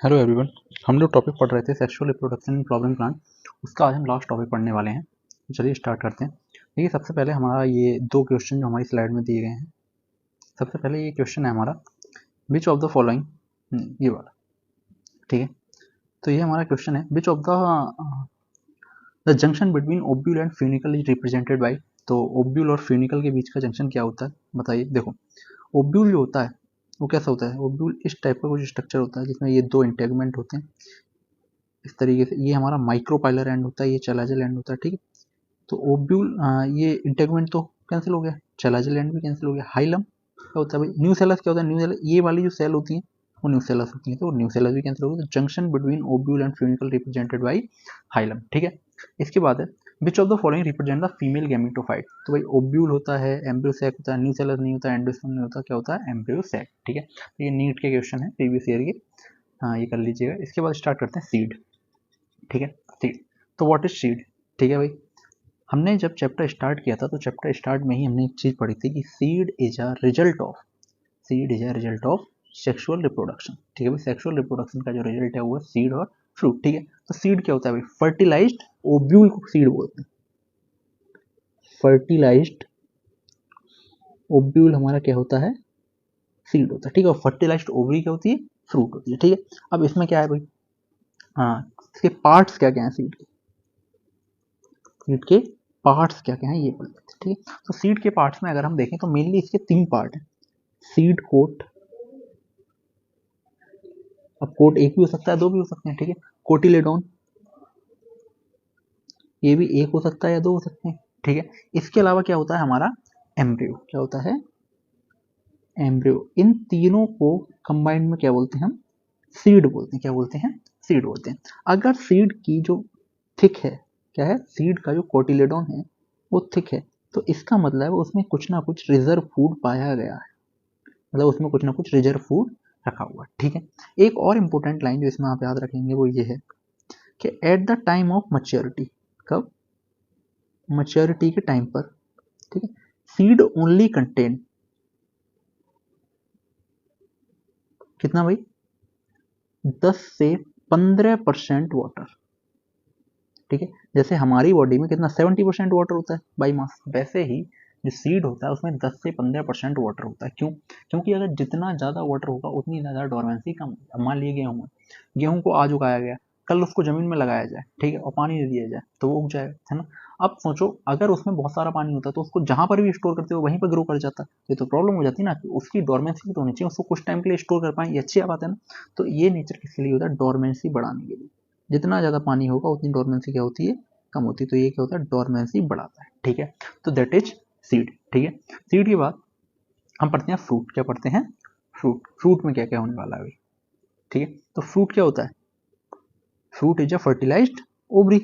Hello everyone. हम लोग topic पढ़ रहे थे sexual reproduction in flowering plant. उसका आज हम लास्ट टॉपिक पढ़ने वाले हैं। तो चलिए स्टार्ट करते हैं। देखिए, सबसे पहले हमारा ये दो क्वेश्चन जो हमारी स्लाइड में दिए गए हैं। सबसे पहले ये क्वेश्चन है हमारा, विच ऑफ द फॉलोइंग, ये वाला, ठीक है। तो ये हमारा क्वेश्चन है, which of the junction between ovule and funicle is represented by. तो ओब्यूल और फ्यूनिकल के बीच का जंक्शन क्या होता है बताइए। देखो, ओब्यूल जो होता है वो कैसा होता है। ओब्यूल इस टाइप का कुछ स्ट्रक्चर होता है जिसमें ये दो इंटेगमेंट होते हैं इस तरीके से। ये हमारा माइक्रोपाइलर एंड होता है, ये चैलाजियल एंड होता है, ठीक है। तो ओब्यूल, ये इंटेगमेंट तो कैंसिल हो गया, चैलाजियल एंड भी कैंसिल हो गया। हाइलम क्या होता है भाई, न्यूसेलस क्या होता है। न्यूसेलस ये वाली जो सेल होती है वो न्यूसेलस होती है, तो न्यूसेलस भी कैंसिल हो गया। तो junction between ovule and funicle represented by hilum, ठीक है। इसके बाद है, which of the following represent the female gametophyte. तो भाई ओब्यूल होता है, एम्ब्रियो सैक होता है, न्यूसेलस नहीं होता, एंडोस्पर्म नहीं होता, क्या होता है, एम्ब्रियो सैक, ठीक है। तो ये नीट के क्वेश्चन है प्रीवियस ईयर के। हाँ, ये कर लीजिएगा। इसके बाद स्टार्ट करते हैं सीड, ठीक है। सीड, तो व्हाट इज सीड, ठीक है भाई। हमने जब चैप्टर स्टार्ट किया था तो चैप्टर स्टार्ट में ही हमने एक चीज पढ़ी थी कि seed is a result of sexual reproduction, ठीक है भाई। सेक्सुअल रिप्रोडक्शन का जो रिजल्ट है वो है सीड और फ्रूट, ठीक है। तो सीड क्या होता है भाई, फर्टिलाइज्ड ओव्यूल को सीड बोलते हैं। फर्टिलाइज्ड ओव्यूल हमारा क्या होता है, सीड होता है, ठीक है। फर्टिलाइज्ड ओवरी क्या होती है, फ्रूट होती है, ठीक है। अब इसमें क्या है भाई, हाँ, इसके पार्ट्स क्या क्या है सीड के। सीड के पार्ट्स क्या क्या हैं ये बोल लेते हैं, ठीक है। तो सीड के पार्ट्स में अगर हम देखें तो मेनली इसके तीन पार्ट हैं। सीड कोट, अब कोट एक भी हो सकता है, दो भी हो सकते हैं, ठीक है। कोटिलेडोन, ये भी एक हो सकता है या दो हो सकते हैं, ठीक है। इसके अलावा क्या होता है हमारा, एम्ब्रियो, क्या होता है, एम्ब्रियो। इन तीनों को कंबाइंड में क्या बोलते हैं हम, सीड बोलते हैं। क्या बोलते हैं, सीड बोलते हैं। अगर सीड की जो थिक है, क्या है, सीड का जो कोटिलेडोन है वो थिक है, तो इसका मतलब है उसमें कुछ ना कुछ रिजर्व फूड पाया गया है, मतलब उसमें कुछ ना कुछ रिजर्व फूड रखा हुआ है, ठीक है। एक और इंपॉर्टेंट लाइन जो इसमें आप याद रखेंगे वो ये है कि at the time of maturity, कब, मैच्योरिटी के टाइम पर, ठीक है, सीड ओनली कंटेन कितना भाई, 10 से 15% वाटर, ठीक है। जैसे हमारी बॉडी में कितना 70% वाटर होता है बाई मास, वैसे ही जो सीड होता है उसमें 10 से 15% वाटर होता है। क्यों, क्योंकि अगर जितना ज़्यादा वाटर होगा उतनी ज़्यादा डोरमेंसी कम होगी। अब मान लिए गेहूँ है, गेहूँ को आज उगाया गया, कल उसको ज़मीन में लगाया जाए, ठीक है, और पानी दे दिया जाए तो वो उग जाएगा, है ना। अब सोचो अगर उसमें बहुत सारा पानी होता तो उसको जहाँ पर भी स्टोर करते हो वहीं पर ग्रो कर जाता। ये तो प्रॉब्लम हो जाती ना, कि उसकी डोरमेंसी भी तो होनी चाहिए, उसको कुछ टाइम के लिए स्टोर कर पाए, ये अच्छी बात है ना। तो ये नेचर किसके लिए होता है, डोरमेंसी बढ़ाने के लिए। जितना ज़्यादा पानी होगा उतनी डोरमेंसी क्या होती है, कम होती है। तो ये क्या होता है, डोरमेंसी बढ़ाता है, ठीक है। तो दैट इज सीड, ठीक है। सीड के बाद हम पढ़ते हैं फ्रूट। क्या पढ़ते हैं, फ्रूट। फ्रूट में क्या क्या होने वाला है भाई, ठीक है। तो फ्रूट क्या होता है, fruit is a fertilized ovary,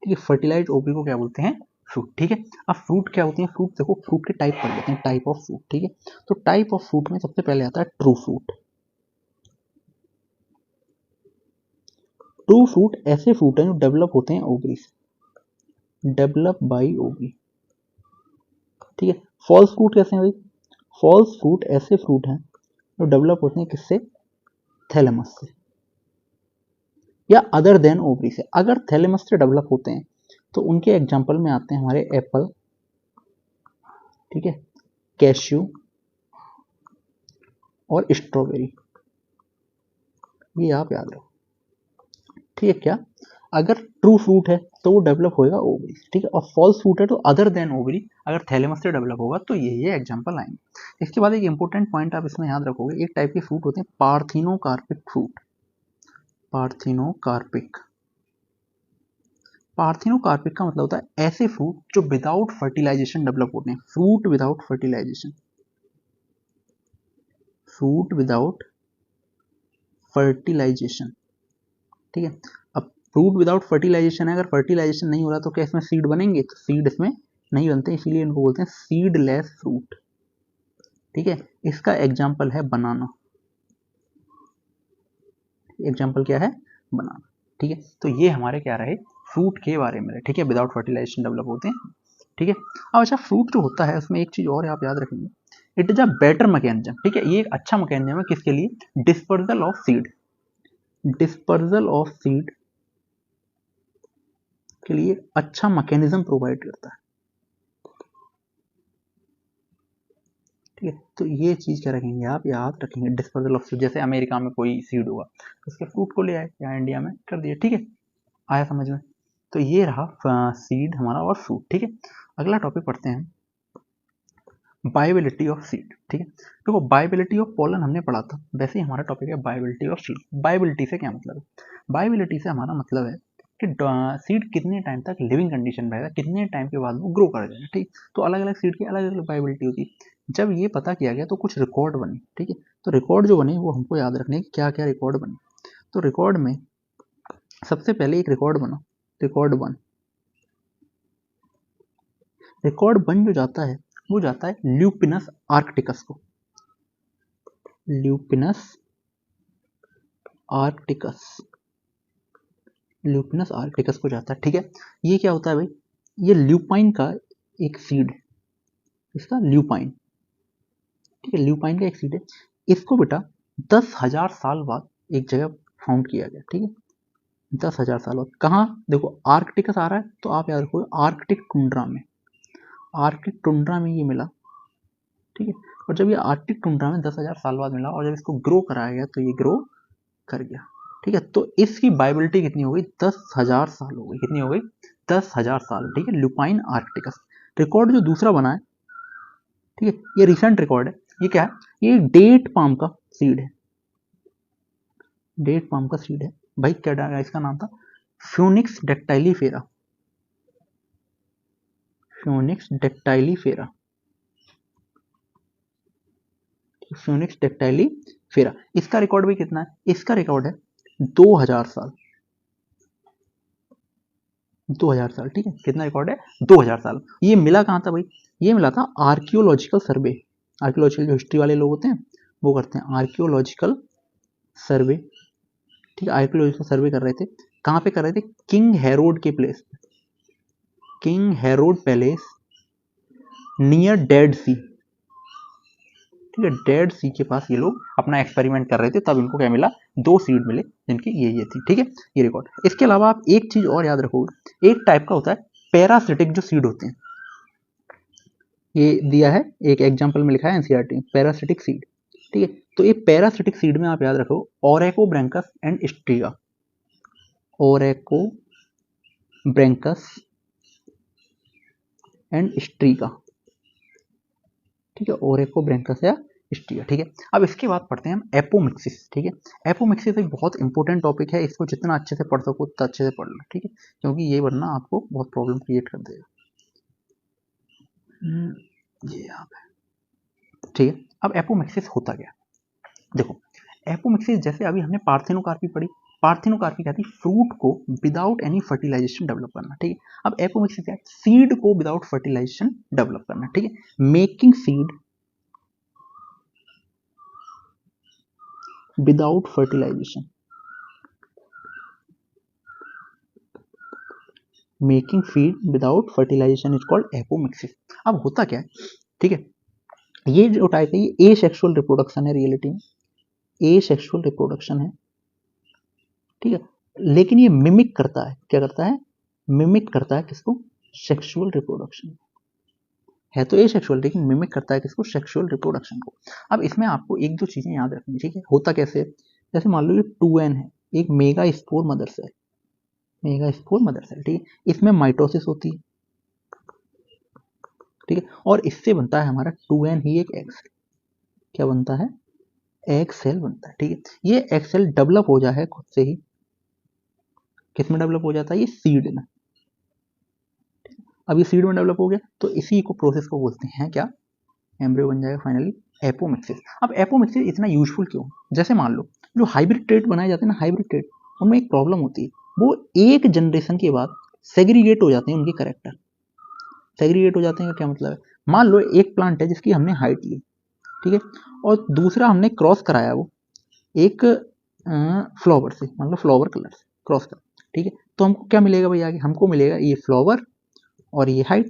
ठीक है। फर्टिलाइज्ड ओवरी को क्या बोलते हैं, फ्रूट, ठीक है। अब फ्रूट क्या होती है, फ्रूट देखो, फ्रूट के टाइप पढ़ लेते हैं, टाइप ऑफ फ्रूट, ठीक है। तो टाइप ऑफ फ्रूट में सबसे पहले आता है ट्रू फ्रूट। ट्रू फ्रूट ऐसे फ्रूट हैं जो डेवलप होते हैं ओवरी से, डेवलप बाई ओवरी, ठीक है। फॉल्स फ्रूट कैसे हैं भाई, फॉल्स फ्रूट ऐसे फ्रूट हैं जो डेवलप होते हैं किससे, थैलेमस से या अदर देन ओवरी से। अगर थैलेमस से डेवलप होते हैं तो उनके एग्जाम्पल में आते हैं हमारे एप्पल, ठीक है, कैश्यू और स्ट्रॉबेरी, ये आप याद रखो, ठीक है। क्या, अगर ट्रू फ्रूट है तो वो डेवलप होएगा ओवरी, ठीक है, और फॉल्स फ्रूट है तो अदर देन ओवरी, अगर थैलेमस से डेवलप होगा तो ये एग्जाम्पल आएंगे। इसके बाद एक इंपॉर्टेंट पॉइंट आप इसमें याद रखोगे, एक टाइप के फ्रूट होते हैं पार्थिनोकार्पिक फ्रूट, पार्थिनोकार्पिक। पार्थिनोकार्पिक का मतलब होता है ऐसे फ्रूट जो विदाउट फर्टिलाइजेशन डेवलप होते हैं, fruit without fertilization, fruit without fertilization, ठीक है। अब फ्रूट विदाउट फर्टिलाइजेशन है, अगर फर्टिलाइजेशन नहीं हो रहा तो क्या इसमें सीड बनेंगे, तो सीड इसमें नहीं बनते, इसीलिए इनको बोलते हैं सीडलेस फ्रूट, ठीक है। इसका एग्जाम्पल है बनाना, एग्जाम्पल क्या है, बनाना, ठीक है। तो ये हमारे क्या रहे, फ्रूट के बारे में रहे, ठीक है, विदाउट फर्टिलाइजेशन डेवलप होते हैं, ठीक है। अब अच्छा फ्रूट जो होता है उसमें एक चीज और आप याद रखेंगे, it is a better mechanism, ठीक है, ये एक अच्छा मैकेनिज्म है किसके लिए, dispersal of seed, dispersal of seed के लिए अच्छा मैकेनिज्म प्रोवाइड करता है, ठीक है। तो ये चीज क्या रखेंगे आप, याद रखेंगे डिस्पर्सल ऑफ सीड। जैसे अमेरिका में कोई सीड हुआ तो उसके फ्रूट को ले आए या इंडिया में कर दिया, ठीक है, आया समझ में। तो ये रहा सीड हमारा और फ्रूट, ठीक है। अगला टॉपिक पढ़ते हैं, बायोबिलिटी ऑफ सीड, ठीक है। देखो बायोबिलिटी ऑफ पोलन हमने पढ़ा था, वैसे ही हमारा टॉपिक है बायोबिलिटी ऑफ सीड। बायोबिलिटी से क्या मतलब है, बायोबिलिटी से हमारा मतलब है कि सीड कितने टाइम तक लिविंग कंडीशन में रहेगा, कितने टाइम के बाद वो ग्रो कर जाएगा, ठीक। तो अलग अलग सीड की अलग अलग बायोबिलिटी होती है। जब ये पता किया गया तो कुछ रिकॉर्ड बने, ठीक है। तो रिकॉर्ड जो बने वो हमको याद रखने की क्या क्या रिकॉर्ड बने। तो रिकॉर्ड में सबसे पहले एक रिकॉर्ड बना, रिकॉर्ड वन। रिकॉर्ड वन जो जाता है वो जाता है ल्यूपिनस आर्कटिकस को, ल्यूपिनस आर्कटिकस, ल्यूपिनस आर्कटिकस को जाता है, ठीक है। ये क्या होता है भाई, ये ल्यूपाइन का एक सीड है, इसका ल्यूपाइन, ठीक है, ल्यूपाइन का एक सीड है। इसको बेटा 10,000 साल बाद एक जगह फाउंड किया गया, ठीक है, 10,000 साल बाद। कहाँ देखो आर्कटिकस आ रहा है तो आप याद रखो आर्कटिक टुंड्रा में, आर्कटिक टुंड्रा में ये मिला, ठीक है। और जब ये आर्कटिक टुंड्रा में 10,000 साल बाद मिला और जब इसको ग्रो कराया गया तो ये ग्रो कर गया, ठीक है। तो इसकी बायोबिलिटी कितनी हो गई, 10,000 साल हो गई, कितनी हो गई, 10,000 साल, ठीक है, ल्यूपाइन आर्कटिकस। रिकॉर्ड जो दूसरा बना है, ठीक है, ये रिसेंट रिकॉर्ड है, ये क्या है, ये डेट पाम का सीड है, डेट पाम का सीड है भाई, क्या डाला इसका नाम था, फ्यूनिक्स डेक्टाइलीफेरा, फ्यूनिक्स डेक्टाइलीफेरा, फ्यूनिक्स डेक्टाइलीफेरा। इसका रिकॉर्ड भी कितना है, इसका रिकॉर्ड है 2000 साल, 2000 साल, ठीक है, कितना रिकॉर्ड है, 2000 साल। ये मिला कहाँ था भाई, ये मिला था आर्कियोलॉजिकल सर्वे, आर्कियोलॉजिकल जो हिस्ट्री वाले लोग होते हैं वो करते हैं आर्कियोलॉजिकल सर्वे, ठीक है, आर्कियोलॉजिकल सर्वे कर रहे थे। कहाँ पे कर रहे थे, किंग हेरोड के place, king Herod palace near Dead Sea, ठीक है, डेड सी के पास ये लोग अपना एक्सपेरिमेंट कर रहे थे, तब इनको क्या मिला, 2 सीड मिले जिनकी ये थी, ठीक है, ये रिकॉर्ड। इसके अलावा आप एक चीज और याद रखोगे, एक टाइप का होता है पैरासिटिक जो सीड होते हैं, ये दिया है एक एग्जाम्पल में लिखा है एनसीईआरटी, पैरासिटिक सीड, ठीक है। तो ये पैरासिटिक सीड में आप याद रखो ओरेको ब्रैंकस एंड स्ट्रिगा, ओरेको ब्रैंकस एंड स्ट्रिगा, ठीक है, ओरेको ब्रैंकस या स्ट्रिगा, ठीक है। अब इसके बाद पढ़ते हैं हम एपोमिक्सिस, ठीक है। एपोमिक्सिस एक बहुत इंपॉर्टेंट टॉपिक है, इसको जितना अच्छे से पढ़ सको उतना अच्छे से पढ़ लो, ठीक है, क्योंकि ये वरना आपको बहुत प्रॉब्लम क्रिएट कर देगा। ये यहाँ पे, ठीक है। अब एपोमिक्सिस होता क्या, देखो एपोमिक्सिस जैसे अभी हमने पार्थिनोकार्पी पढ़ी, पार्थिनोकार्पी क्या थी, फ्रूट को विदाउट एनी फर्टिलाइजेशन डेवलप करना, ठीक है। अब एपोमिक्सिस क्या है, सीड को विदाउट फर्टिलाइजेशन डेवलप करना, ठीक है, making seed without fertilization, making feed without fertilization is called apomixis. अब होता क्या है, ठीक है, ये जो टाइप है ये एसेक्सुअल रिप्रोडक्शन है, रियलिटी में एसेक्सुअल रिप्रोडक्शन है, ठीक है, लेकिन ये मिमिक करता है, क्या करता है, मिमिक करता है किसको, सेक्सुअल रिप्रोडक्शन, है तो एसेक्सुअल लेकिन मिमिक करता है किसको, सेक्सुअल रिप्रोडक्शन को। अब इसमें आपको एक दो चीजें याद रखनी, ठीक है, होता कैसे, जैसे मान लो ये 2n है, एक megaspore mother cell, megaspore mother cell, ठीक है, इसमें माइटोसिस होती है, ठीक है, और इससे बनता है हमारा 2n ही एक एग सेल, क्या बनता है, एग सेल बनता है, ठीक है। ये एग सेल डेवलप हो जाए खुद से ही, किस में डेवलप हो जाता है, ये सीड में। अब ये सीड में डेवलप हो गया तो इसी को प्रोसेस को बोलते हैं क्या, एम्ब्रियो बन जाएगा फाइनली एपोमिक्सिस। अब एपोमिक्सिस इतना यूजफुल क्यों, जैसे मान लो जो हाइब्रिड ट्रेड बनाए जाते हैं ना, हाइब्रिड ट्रेड, उनमें एक प्रॉब्लम होती है, वो एक जनरेशन के बाद सेग्रीगेट हो जाते हैं, उनके करेक्टर सेग्रीगेट हो जाते हैं, क्या मतलब है, मान लो एक प्लांट है जिसकी हमने हाइट ली, ठीक है, और दूसरा हमने क्रॉस कराया वो एक फ्लावर से, मान लो फ्लावर कलर से क्रॉस कर, ठीक है, तो हमको क्या मिलेगा भाई आगे, हमको मिलेगा ये फ्लावर और ये हाइट,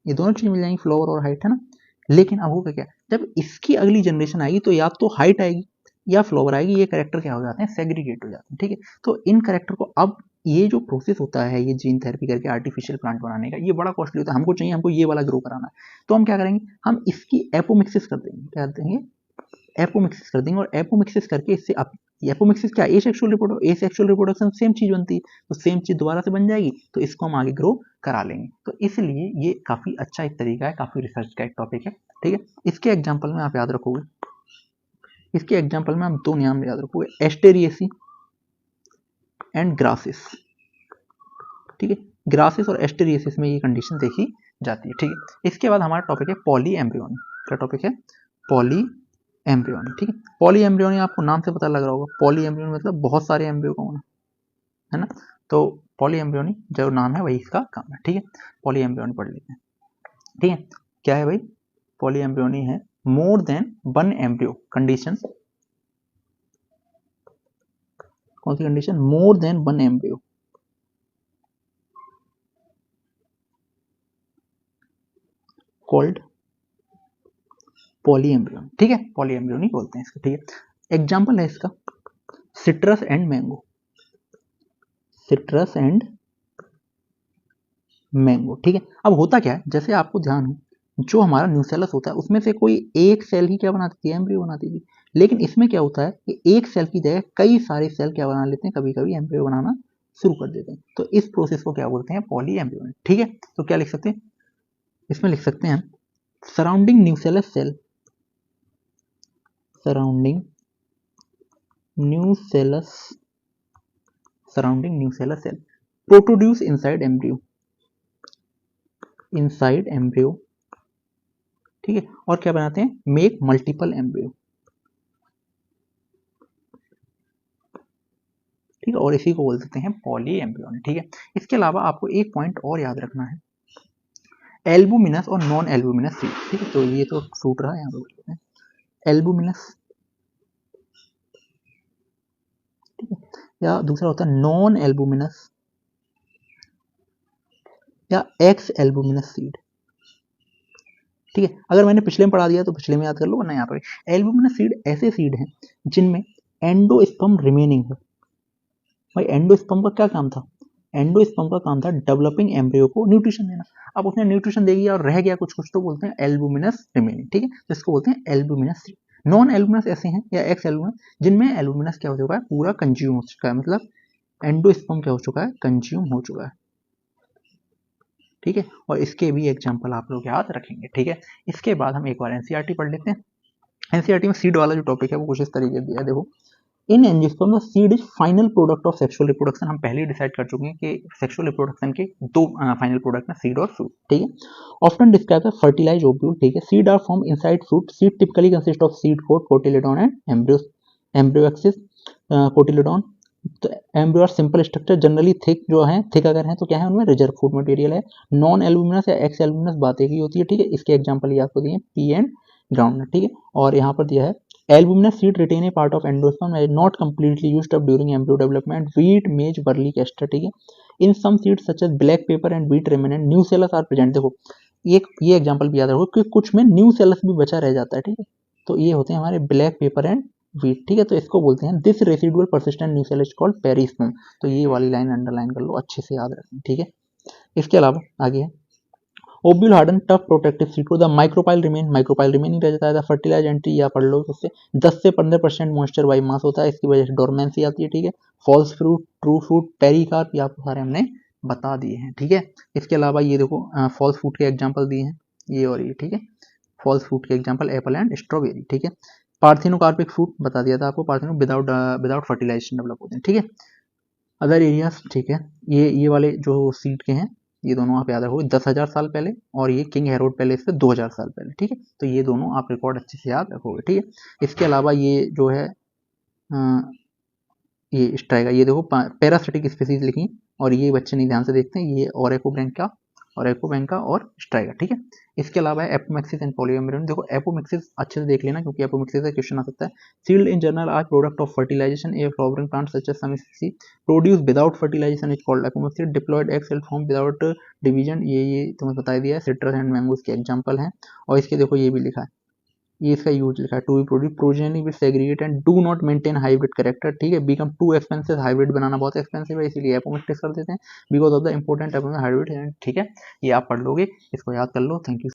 ये दोनों चीज़ मिल जाएंगी, फ्लावर और हाइट, है ना। लेकिन अब होगा क्या, जब इसकी अगली जनरेशन आएगी तो या तो हाइट आएगी या फ्लावर आएगी, ये करेक्टर क्या हो जाते हैं, सेग्रीगेट हो जाते हैं, ठीक है। तो इन करेक्टर को अब ये जो प्रोसेस होता है ये जीन थेरेपी करके आर्टिफिशियल प्लांट बनाने का, ये बड़ा कॉस्टली होता है। हमको चाहिए, हमको ये वाला ग्रो कराना है, तो हम क्या करेंगे, हम इसकी एपोमिक्सिस कर देंगे, क्या कर देंगे, एपोमिक्सिस कर देंगे। और एपोमिक्सिस करके इससे अब एपोमिक्सिस क्या, एसेक्सुअल रिप्रोडक्शन सेम चीज बनती है, तो सेम चीज दोबारा से बन जाएगी, तो इसको हम आगे ग्रो करा लेंगे। तो इसलिए ये काफी अच्छा एक तरीका है, काफी रिसर्च का एक टॉपिक है, ठीक है। इसके एग्जाम्पल में आप याद रखोगे, इसके एग्जाम्पल में आप दो नाम याद रखोगे, एस्टेरिएसी एंड ग्रासिस, ठीक है। ग्रासिस और एस्टेरिएसिस में ये कंडीशन देखी जाती है, ठीक है। इसके बाद हमारा टॉपिक है पॉली एम्ब्रियोनी। क्या टॉपिक है, पॉली एम्ब्रियोनी, ठीक है। पॉली एम्ब्रियोनी आपको नाम से पता लग रहा होगा, पॉली एम्ब्रियोनी मतलब बहुत सारे एम्ब्रियो का होना, है ना। तो पॉली एम्ब्रियोनी जो नाम है वही इसका काम है, ठीक है। पॉली एम्ब्रियोनी पढ़ लेते हैं, ठीक है। क्या है भाई, पॉली एम्ब्रियोनी है more than one embryo condition. कौन सी condition, more than one embryo called polyembryony, ठीक है। पॉली एम्ब्रियोनी बोलते हैं इसको, ठीक है। एग्जाम्पल है इसका citrus and mango, citrus and mango, ठीक है। अब होता क्या है, जैसे आपको ध्यान हो, जो हमारा न्यूसेलस होता है उसमें से कोई एक सेल ही क्या बनाती थी, एम्ब्रियो बनाती थी। लेकिन इसमें क्या होता है कि एक सेल की जगह कई सारे सेल क्या बना लेते हैं, कभी कभी एम्ब्रियो बनाना शुरू कर देते हैं। तो इस प्रोसेस को क्या बोलते हैं, पॉली एम्ब्रियोनी, ठीक है। तो क्या लिख सकते हैं, इसमें लिख सकते हैं surrounding nucellus cell, surrounding nucellus, surrounding nucellus cell protrude inside embryo, inside embryo, ठीक है। और क्या बनाते हैं, मेक मल्टीपल एम्ब्रियो, ठीक है। और इसी को बोल सकते हैं पॉली एम्ब्रियोनी, ठीक है। इसके अलावा आपको एक पॉइंट और याद रखना है, एल्बुमिनस और नॉन एल्बुमिनस सीड, ठीक है। तो ये तो फ्रूट रहा है, यहाँ पे बोलते हैं एल्बुमिनस, ठीक है। या दूसरा होता है नॉन एल्बुमिनस या एक्स एल्बुमिनस सीड, ठीक है। अगर मैंने पिछले में पढ़ा दिया तो पिछले में याद कर लो, वरना यहाँ पर एल्बुमिनस सीड ऐसे सीड हैं जिनमें एंडोस्पर्म रिमेनिंग है। भाई एंडोस्पर्म का क्या काम था, एंडोस्पर्म का काम था डेवलपिंग एम्ब्रियो को न्यूट्रिशन देना। अब उसने न्यूट्रिशन दे दिया और रह गया कुछ कुछ, तो बोलते हैं एल्बुमिनस रिमेनिंग, ठीक है। तो इसको बोलते हैं एल्बुमिनस सीड। नॉन एल्बुमिनस ऐसे हैं या एक्स एल्बुमिनस जिनमें एल्बुमिनस क्या हो चुका है, पूरा कंज्यूम हो चुका है, मतलब एंडोस्पर्म क्या हो चुका है, कंज्यूम हो चुका है, ठीक है। और इसके भी एग्जाम्पल आप लोग याद रखेंगे, ठीक है। इसके बाद हम एक बार एनसीईआरटी पढ़ लेते हैं। एनसीईआरटी में सीड वाला जो टॉपिक है वो कुछ इस तरीके दिया है, देखो, इन angiosperm the seed is final product of sexual reproduction. हम पहले ही डिसाइड कर चुके हैं कि सेक्सुअल रिप्रोडक्शन के दो फाइनल प्रोडक्ट हैं, सीड और फ्रूट, ठीक है। Often describe the fertilize ovule, ठीक है। Seed are form inside fruit, seed typically consist of seed coat, cotyledon and embryo, embryo axis, cotyledon. तो embryo are simple structure, generally thick जो है, thick अगर है तो क्या है उनमें रिजर्व फूड मटेरियल है। नॉन एल्बुमिनस या एक्स एल्बुमिनस बात एक ही होती है, ठीक है। इसके एग्जांपल ये आपको दिए पी एंड ग्राउंड, ठीक है। और यहाँ पर दिया है albuminous seed retain a part of endosperm and not completely used up during embryo development, wheat maize barley castor, ठीक है। in some seeds such as black pepper and wheat remnant new cellus are present। देखो ये example भी याद रखो कि कुछ में न्यू सेलस भी बचा रह जाता है, ठीक है। तो ये होते हैं हमारे ब्लैक पेपर एंड व्हीट, ठीक है। तो इसको बोलते हैं this residual persistent nucellus is called perisperm. तो ये वाली लाइन अंडरलाइन कर लो, अच्छे से याद रखें, ठीक है। इसके अलावा आगे है ovule harden tough protective seat को द माइक्रोपाइल रिमेन ही रह जाता है। फर्टिलाइज एंट्री या पढ़ लो, उससे 10 से 15% मॉइस्चर बाई मास होता है, इसकी वजह से डोरमेंसी आती है, ठीक है। False fruit, true fruit, pericarp, ये आपको सारे हमने बता दिए हैं, ठीक है। इसके अलावा ये देखो फॉल्स फ्रूट के एग्जाम्पल दिए हैं, ये और ये, ठीक है। फॉल्स फ्रूट के एग्जाम्पल एप्पल एंड स्ट्रॉबेरी, ठीक है। पार्थिनोकार्पिक फ्रूट बता दिया था आपको, पार्थिनो विदाउट फर्टिलाइजेशन डेवलप होते हैं, ठीक है। अदर एरियाज, ठीक है। ये वाले जो सीड के हैं ये दोनों आप याद रखोगे 10,000 साल पहले, और ये किंग हेरोड पैलेस से 2000 साल पहले, ठीक है। तो ये दोनों आप रिकॉर्ड अच्छे से याद रखोगे, ठीक है। इसके अलावा ये जो है ये स्ट्राइगा, ये देखो पैरासिटिक स्पीसीज लिखी, और ये बच्चे नहीं ध्यान से देखते हैं, ये ओरेकोब्रैंकिया और एपोमेंका और स्ट्राइगा, ठीक है। इसके अलावा है एपोमिक्सिस एंड पॉलीअमरेन। देखो एपोमिक्सिस अच्छे से देख लेना क्योंकि एपोमिक्सिस से क्वेश्चन आ सकता है। सील्ड in general are product of fertilization a flowering plant such as समिसी produce without fertilization is called apomixis. Diploid egg cell form without division, ये तुम्हें बता दिया है। सिट्रस एंड मैंगोज के एग्जांपल हैं। और इसके देखो ये भी लिखा है, ये इसका यूज लिखा है, to be produce progeny with segregate and do not maintain hybrid character, ठीक है। बिकम टू एक्सपेंसिव, हाइब्रिड बनाना बहुत एक्सपेंसिव है, इसीलिए एपोमिक्सिस कर देते हैं because of the important hybrid, ठीक है। ये आप पढ़ लोगे, इसको याद कर लो। Thank you.